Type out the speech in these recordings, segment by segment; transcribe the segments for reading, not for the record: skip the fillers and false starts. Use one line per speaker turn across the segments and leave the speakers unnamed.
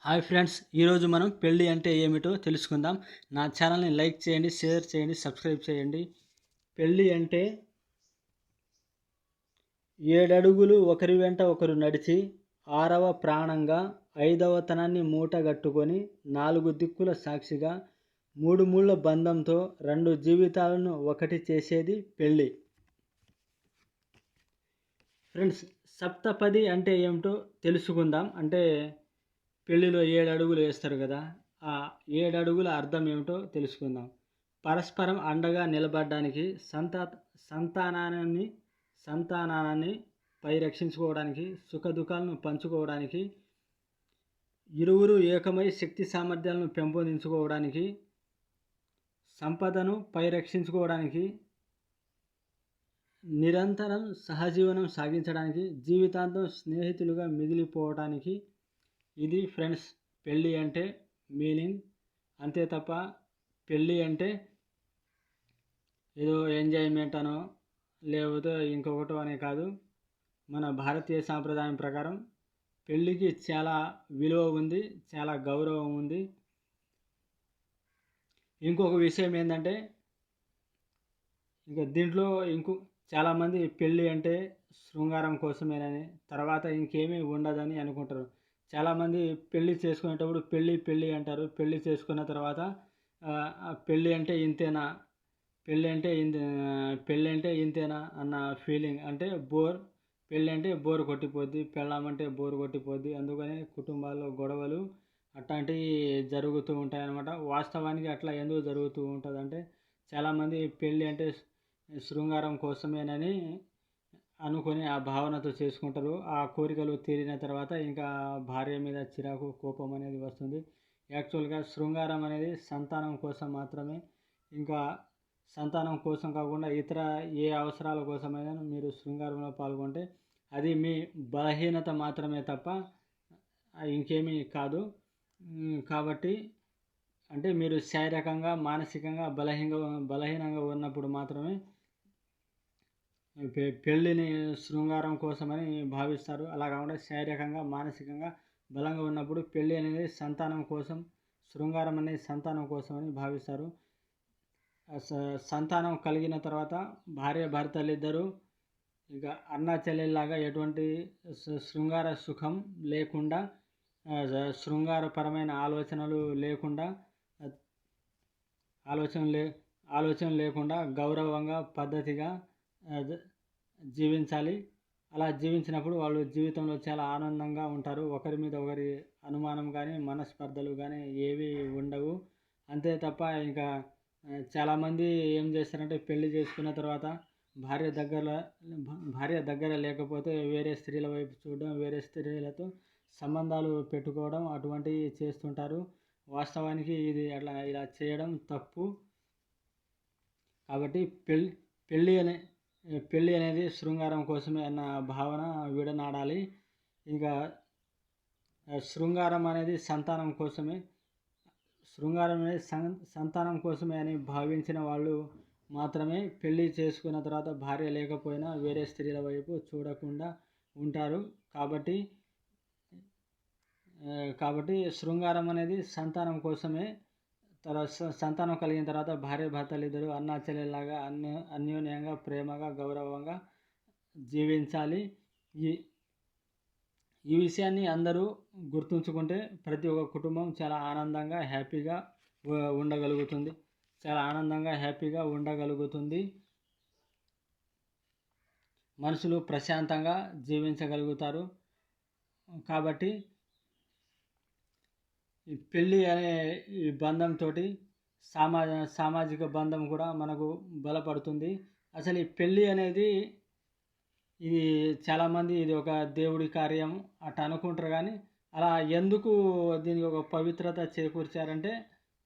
Hi friends, ఈరోజు మనం పెళ్ళి అంటే ఏమిటో తెలుసుకుందాం. నా ఛానల్ని లైక్ చేయండి, షేర్ చేయండి, సబ్స్క్రైబ్ చేయండి. పెళ్ళి అంటే 7 అడుగులు ఒకరి వెంట ఒకరు నడిచి, 6వ ప్రాణంగా 5వ తనాన్ని మూటగట్టుకొని, 4 దిక్కుల సాక్షిగా, 3 ముళ్ళ బంధంతో 2 జీవితాలను ఒకటి చేసేది పెళ్ళి. ఫ్రెండ్స్, సప్తపది అంటే ఏమిటో తెలుసుకుందాం. అంటే పెళ్ళిలో 7 అడుగులు వేస్తారు కదా, ఆ 7 అడుగుల అర్థం ఏమిటో తెలుసుకుందాం. పరస్పరం అండగా నిలబడడానికి, సంతానాన్ని సంతానాన్ని పరిరక్షించుకోవడానికి, సుఖదుఖాలను పంచుకోవడానికి, ఇరువురు ఏకమై శక్తి సామర్థ్యాలను పెంపొందించుకోవడానికి, సంపదను పరిరక్షించుకోవడానికి, నిరంతరం సహజీవనం సాగించడానికి, జీవితాంతం స్నేహితులుగా మిగిలిపోవడానికి. ఇది ఫ్రెండ్స్ పెళ్ళి అంటే మీనింగ్. అంతే తప్ప పెళ్ళి అంటే ఏదో ఎంజాయ్మెంట్ అనో లేకపోతే ఇంకొకటో అనే కాదు. మన భారతీయ సాంప్రదాయం ప్రకారం పెళ్ళికి చాలా విలువ ఉంది, చాలా గౌరవం ఉంది. ఇంకొక విషయం ఏంటంటే, ఇంకా దీంట్లో చాలామంది పెళ్ళి అంటే శృంగారం కోసమేనని, తర్వాత ఇంకేమీ ఉండదని అనుకుంటారు. చాలామంది పెళ్ళి చేసుకునేటప్పుడు పెళ్ళి అంటారు. పెళ్ళి చేసుకున్న తర్వాత పెళ్ళి అంటే ఇంతేనా, పెళ్ళి అంటే ఇంతేనా అన్న ఫీలింగ్. అంటే పెళ్ళి అంటే బోర్ కొట్టిపోద్ది, పెళ్ళామంటే బోర్ కొట్టిపోద్ది. అందుకని కుటుంబాల్లో గొడవలు అట్లాంటివి జరుగుతూ ఉంటాయన్నమాట. వాస్తవానికి అట్లా ఎందుకు జరుగుతూ ఉంటుందంటే, చాలామంది పెళ్ళి అంటే శృంగారం కోసమేనని అనుకొని ఆ భావనతో చేసుకుంటారు. ఆ కోరికలు తీరిన తర్వాత ఇంకా భార్య మీద చిరాకు, కోపం అనేది వస్తుంది. యాక్చువల్గా శృంగారం అనేది సంతానం కోసం మాత్రమే. ఇంకా సంతానం కోసం కాకుండా ఇతర ఏ అవసరాల కోసమైనా మీరు శృంగారంలో పాల్గొంటే అది మీ బలహీనత మాత్రమే తప్ప ఇంకేమీ కాదు. కాబట్టి అంటే మీరు శారీరకంగా, మానసికంగా బలహీనంగా ఉన్నప్పుడు మాత్రమే పెళ్ళిని శృంగారం కోసమని భావిస్తారు. అలా కాకుండా శారీరకంగా, మానసికంగా బలంగా ఉన్నప్పుడు పెళ్ళి అనేది సంతానం కోసం, శృంగారం అనేది సంతానం కోసమని భావిస్తారు. సంతానం కలిగిన తర్వాత భార్య భర్తలు ఇద్దరు ఇక అన్నా చెల్లెల్లాగా ఎటువంటి శృంగార సుఖం లేకుండా, శృంగారపరమైన ఆలోచనలు లేకుండా, ఆలోచన లేకుండా గౌరవంగా, పద్ధతిగా జీవించాలి. అలా జీవించినప్పుడు వాళ్ళు జీవితంలో చాలా ఆనందంగా ఉంటారు. ఒకరి మీద ఒకరి అనుమానం కానీ, మనస్పర్ధలు కానీ ఏవి ఉండవు. అంతే తప్ప ఇంకా చాలామంది ఏం చేస్తారంటే, పెళ్లి చేసుకున్న తర్వాత భార్య దగ్గర లేకపోతే వేరే స్త్రీల వైపు చూడడం, వేరే స్త్రీలతో సంబంధాలు పెట్టుకోవడం అటువంటివి చేస్తుంటారు. వాస్తవానికి ఇది ఇలా చేయడం తప్పు. కాబట్టి పెళ్ళి అనేది శృంగారం కోసమే అన్న భావన విడనాడాలి. ఇంకా శృంగారం అనేది సంతానం కోసమే. శృంగారం అనేది సంతానం కోసమే అని భావించిన వాళ్ళు మాత్రమే పెళ్ళి చేసుకున్న తర్వాత భార్య లేకపోయినా వేరే స్త్రీల వైపు చూడకుండా ఉంటారు. కాబట్టి శృంగారం అనేది సంతానం కోసమే. సంతానం కలిగిన తర్వాత భార్య భర్తలు ఇద్దరు అన్నా చెల్లెల్లాగా అన్యోన్యంగా, ప్రేమగా, గౌరవంగా జీవించాలి. ఈ విషయాన్ని అందరూ గుర్తుంచుకుంటే ప్రతి ఒక్క కుటుంబం చాలా ఆనందంగా, హ్యాపీగా ఉండగలుగుతుంది. మనుషులు ప్రశాంతంగా జీవించగలుగుతారు. కాబట్టి ఈ పెళ్ళి అనే ఈ బంధంతో సామాజిక బంధం కూడా మనకు బలపడుతుంది. అసలు ఈ పెళ్ళి అనేది ఇది చాలామంది ఇది ఒక దేవుడి కార్యం అట్లా అనుకుంటారు. కానీ అలా ఎందుకు దీనికి ఒక పవిత్రత చేకూర్చారంటే,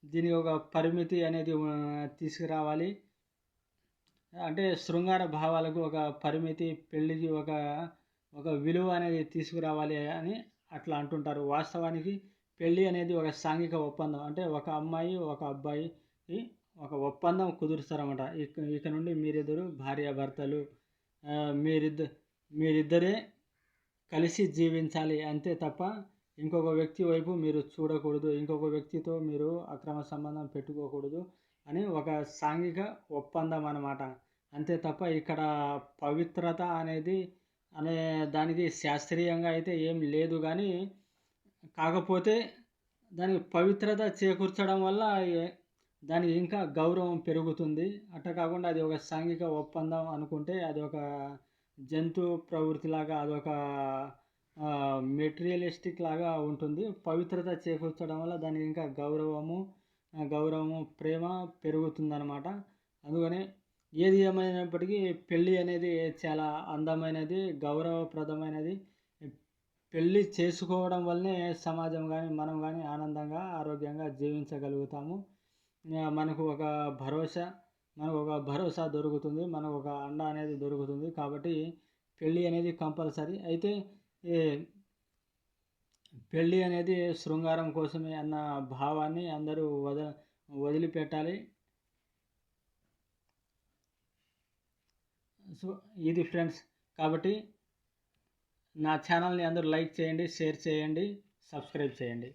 దీనికి ఒక పరిమితి అనేది తీసుకురావాలి. అంటే శృంగార భావాలకు ఒక పరిమితి, పెళ్ళికి ఒక విలువ అనేది తీసుకురావాలి అని అట్లా అంటుంటారు. వాస్తవానికి పెళ్ళి అనేది ఒక సాంఘిక ఒప్పందం. అంటే ఒక అమ్మాయి ఒక అబ్బాయి ఒక ఒప్పందం కుదురుస్తారన్నమాట. ఇక నుండి మీరిద్దరు భార్యాభర్తలు, మీరిద్దరే కలిసి జీవించాలి. అంతే తప్ప ఇంకొక వ్యక్తి వైపు మీరు చూడకూడదు, ఇంకొక వ్యక్తితో మీరు అక్రమ సంబంధం పెట్టుకోకూడదు అని ఒక సాంఘిక ఒప్పందం అన్నమాట. అంతే తప్ప ఇక్కడ పవిత్రత అనే దానికి శాస్త్రీయంగా అయితే ఏం లేదు కానీ, కాకపోతే దానికి పవిత్రత చేకూర్చడం వల్ల దానికి ఇంకా గౌరవం పెరుగుతుంది. అట్లా కాకుండా అది ఒక సాంఘిక ఒప్పందం అనుకుంటే అది ఒక జంతు ప్రవృత్తిలాగా, అదొక మెటీరియలిస్టిక్ లాగా ఉంటుంది. పవిత్రత చేకూర్చడం వల్ల దానికి ఇంకా గౌరవము, ప్రేమ పెరుగుతుందన్నమాట. అందుకని ఏది ఏమైనప్పటికీ పెళ్ళి అనేది చాలా అందమైనది, గౌరవప్రదమైనది. పెళ్ళి చేసుకోవడం వల్లనే సమాజం కానీ, మనం కానీ ఆనందంగా, ఆరోగ్యంగా జీవించగలుగుతాము. మనకు ఒక భరోసా దొరుకుతుంది, మనకు ఒక అండ అనేది దొరుకుతుంది. కాబట్టి పెళ్ళి అనేది కంపల్సరీ. అయితే పెళ్ళి అనేది శృంగారం కోసమే అన్న భావాన్ని అందరూ వదిలిపెట్టాలి. సో ఇది ఫ్రెండ్స్. కాబట్టి నా ఛానల్ని అందరూ లైక్ చేయండి, షేర్ చేయండి, సబ్స్క్రైబ్ చేయండి.